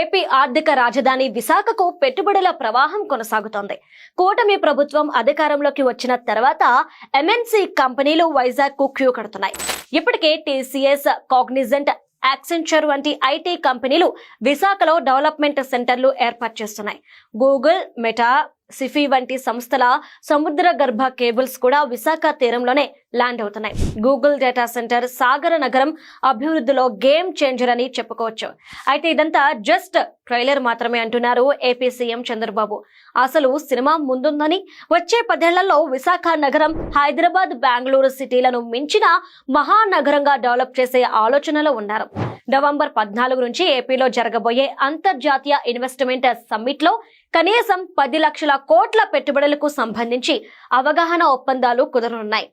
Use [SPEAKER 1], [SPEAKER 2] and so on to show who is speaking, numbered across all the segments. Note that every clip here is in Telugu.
[SPEAKER 1] ఏపీ ఆర్థిక రాజధాని విశాఖకు పెట్టుబడుల ప్రవాహం కొనసాగుతోంది. కూటమి ప్రభుత్వం అధికారంలోకి వచ్చిన తర్వాత ఎంఎన్సీ కంపెనీలు వైజాగ్ కు క్యూ కడుతున్నాయి. ఇప్పటికే టీసీఎస్, కాగ్నిజెంట్, యాక్సెంచర్ వంటి ఐటీ కంపెనీలు విశాఖలో డెవలప్మెంట్ సెంటర్లు ఏర్పాటు చేస్తున్నాయి. గూగుల్, మెటా, సిఫీ వంటి సంస్థల సముద్ర గర్భ కేబుల్స్ కూడా విశాఖ తీరంలోనే ల్యాండ్ అవుతున్నాయి. గూగుల్ డేటా సెంటర్ సాగర నగరం అభివృద్ధిలో గేమ్ చేంజర్ అని చెప్పుకోవచ్చు. అయితే ఇదంతా జస్ట్ ట్రైలర్ మాత్రమే అంటున్నారు ఏపీ సీఎం చంద్రబాబు. అసలు సినిమా ముందుందని, వచ్చే 10 ఏళ్లలో విశాఖ నగరం హైదరాబాద్, బెంగళూరు సిటీలను మించిన మహానగరంగా డెవలప్ చేసే ఆలోచనలో ఉన్నారు. నవంబర్ 14 నుంచి ఏపీలో జరగబోయే అంతర్జాతీయ ఇన్వెస్ట్మెంట్ సమ్మిట్ లో కనీసం 10 లక్షల కోట్ల పెట్టుబడులకు సంబంధించి అవగాహన ఒప్పందాలు కుదరనున్నాయి.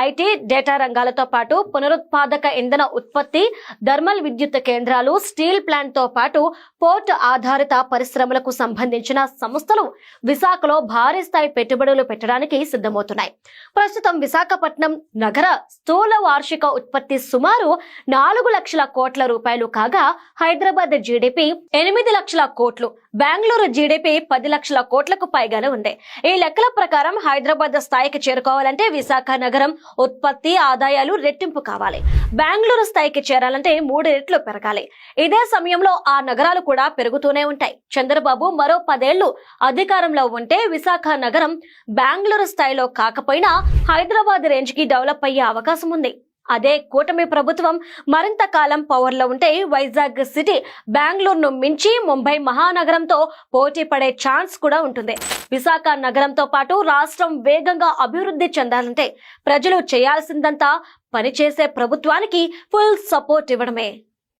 [SPEAKER 1] ఐటీ, డేటా రంగాలతో పాటు పునరుత్పాదక ఇంధన ఉత్పత్తి, థర్మల్ విద్యుత్ కేంద్రాలు, స్టీల్ ప్లాంట్ తో పాటు పోర్ట్ ఆధారిత పరిశ్రమలకు సంబంధించిన సంస్థలు విశాఖలో భారీ స్థాయి పెట్టుబడులు పెట్టడానికి సిద్ధమవుతున్నాయి. ప్రస్తుతం విశాఖపట్నం నగర స్థూల వార్షిక ఉత్పత్తి సుమారు 4 లక్షల కోట్ల రూపాయలు కాగా, హైదరాబాద్ జీడీపీ 8 లక్షల కోట్లు, బెంగళూరు జీడీపీ 10 లక్షల కోట్లకు పైగానే ఉంది. ఈ లెక్కల ప్రకారం హైదరాబాద్ స్థాయికి చేరుకోవాలంటే విశాఖ నగరం ఉత్పత్తి ఆదాయాలు రెట్టింపు కావాలి. బెంగళూరు స్థాయికి చేరాలంటే 3 రెట్లు పెరగాలి. ఇదే సమయంలో ఆ నగరాలు కూడా పెరుగుతూనే ఉంటాయి. చంద్రబాబు మరో 10 ఏళ్లు అధికారంలో ఉంటే విశాఖ నగరం బెంగళూరు స్థాయిలో కాకపోయినా హైదరాబాద్ రేంజ్ కి డెవలప్ అయ్యే అవకాశం ఉంది. అదే కూటమి ప్రభుత్వం మరింత కాలం పవర్ లో ఉంటే వైజాగ్ సిటీ బెంగళూరును మించి ముంబై మహానగరంతో పోటీ పడే ఛాన్స్ కూడా ఉంటుంది. విశాఖ నగరంతో పాటు రాష్ట్రం వేగంగా అభివృద్ధి చెందాలంటే ప్రజలు చేయాల్సిందంతా పనిచేసే ప్రభుత్వానికి ఫుల్ సపోర్ట్ ఇవ్వడమే.